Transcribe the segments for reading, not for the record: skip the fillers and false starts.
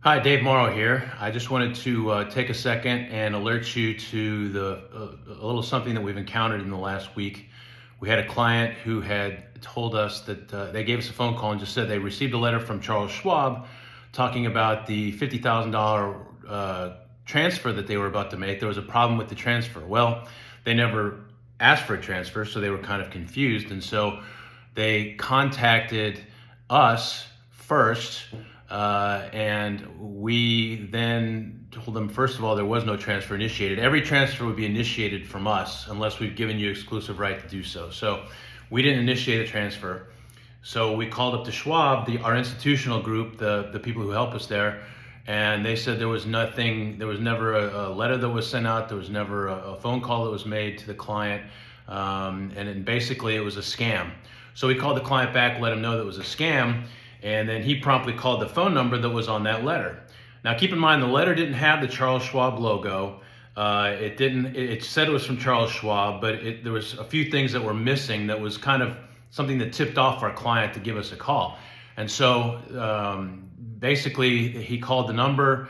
Hi, Dave Morrow here. I just wanted to take a second and alert you to a little something that we've encountered in the last week. We had a client who had told us that they gave us a phone call and just said they received a letter from Charles Schwab talking about the $50,000 transfer that they were about to make. There was a problem with the transfer. Well, they never asked for a transfer, so they were kind of confused. And so they contacted us first. And we then told them, first of all, there was no transfer initiated. Every transfer would be initiated from us unless we've given you exclusive right to do so. So we didn't initiate a transfer. So we called up to Schwab, our institutional group, the people who help us there, and they said there was nothing, there was never a letter that was sent out, there was never a phone call that was made to the client, and then basically it was a scam. So we called the client back, let him know that it was a scam, and then he promptly called the phone number that was on that letter. Now keep in mind, the letter didn't have the Charles Schwab logo. It said it was from Charles Schwab, but there was a few things that were missing that was kind of something that tipped off our client to give us a call. And so basically he called the number,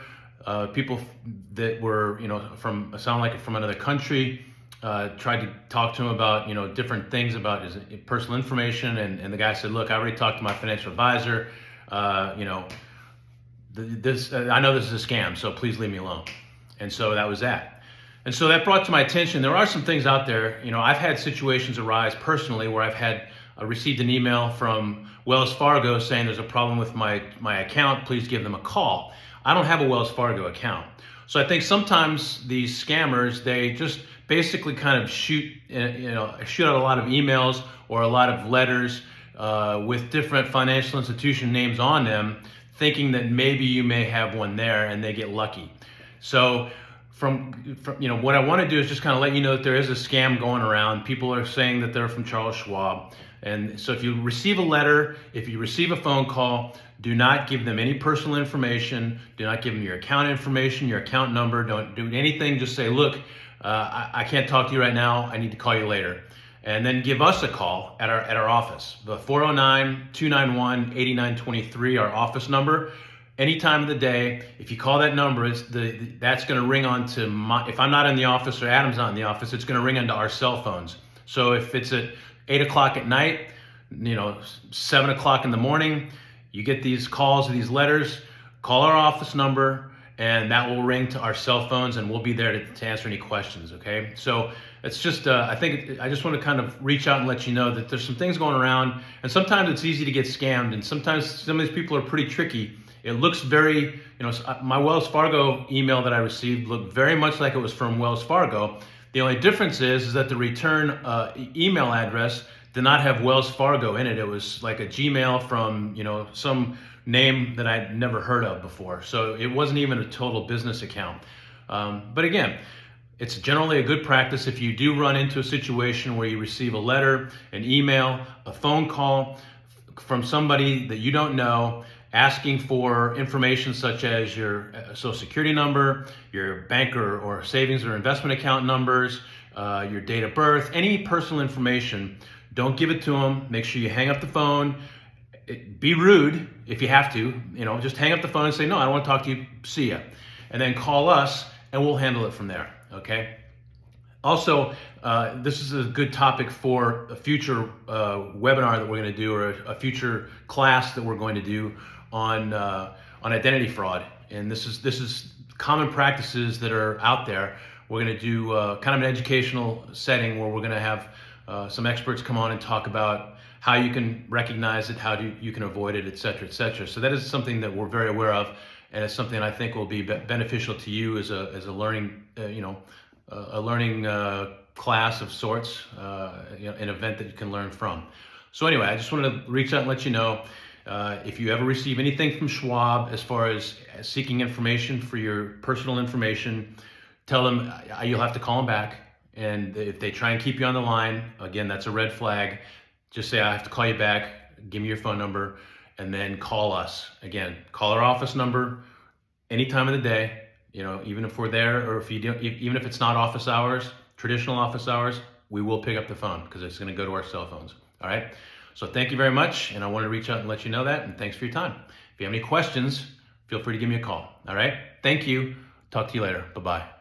people that were, from another country, tried to talk to him about, different things about his personal information. And the guy said, look, I already talked to my financial advisor. I know this is a scam, so please leave me alone. And so that was that. And so that brought to my attention, there are some things out there. I've had situations arise personally where I've received an email from Wells Fargo saying there's a problem with my account, please give them a call. I don't have a Wells Fargo account. So I think sometimes these scammers, they just basically kind of shoot out a lot of emails or a lot of letters with different financial institution names on them, thinking that maybe you may have one there, and they get lucky. So from what I want to do is just kind of let you know that there is a scam going around. People are saying that they're from Charles Schwab. And so if you receive a letter, if you receive a phone call, do not give them any personal information. Do not give them your account information, your account number. Don't do anything. Just say, look, I can't talk to you right now. I need to call you later. And then give us a call at our office. The 409-291-8923, our office number. Any time of the day, if you call that number, that's going to ring onto if I'm not in the office or Adam's not in the office, it's going to ring onto our cell phones. So if it's at 8 o'clock at night, 7 o'clock in the morning, you get these calls or these letters, call our office number, and that will ring to our cell phones, and we'll be there to answer any questions, okay? So it's just, I just want to kind of reach out and let you know that there's some things going around, and sometimes it's easy to get scammed, and sometimes some of these people are pretty tricky. It looks very, my Wells Fargo email that I received looked very much like it was from Wells Fargo. The only difference is that the return email address did not have Wells Fargo in it. It was like a Gmail from, some name that I'd never heard of before. So it wasn't even a total business account. But again, it's generally a good practice if you do run into a situation where you receive a letter, an email, a phone call from somebody that you don't know, asking for information such as your social security number, your bank or savings or investment account numbers, your date of birth, any personal information. Don't give it to them. Make sure you hang up the phone. Be rude if you have to. Just hang up the phone and say, no, I don't want to talk to you. See ya. And then call us and we'll handle it from there. Okay? Also, this is a good topic for a future webinar that we're going to do, or a future class that we're going to do on identity fraud. And this is common practices that are out there. We're going to do kind of an educational setting where we're going to have some experts come on and talk about how you can recognize it, how you can avoid it, et cetera, et cetera. So that is something that we're very aware of, and it's something I think will be beneficial to you as a learning, a learning class of sorts, an event that you can learn from. So anyway, I just wanted to reach out and let you know, if you ever receive anything from Schwab as far as seeking information for your personal information, tell them you'll have to call them back. And if they try and keep you on the line, again, that's a red flag. Just say, I have to call you back, give me your phone number, and then call us. Again, call our office number any time of the day, even if we're there, or even if it's not office hours, traditional office hours, we will pick up the phone because it's going to go to our cell phones. All right. So thank you very much. And I want to reach out and let you know that. And thanks for your time. If you have any questions, feel free to give me a call. All right? Thank you. Talk to you later. Bye-bye.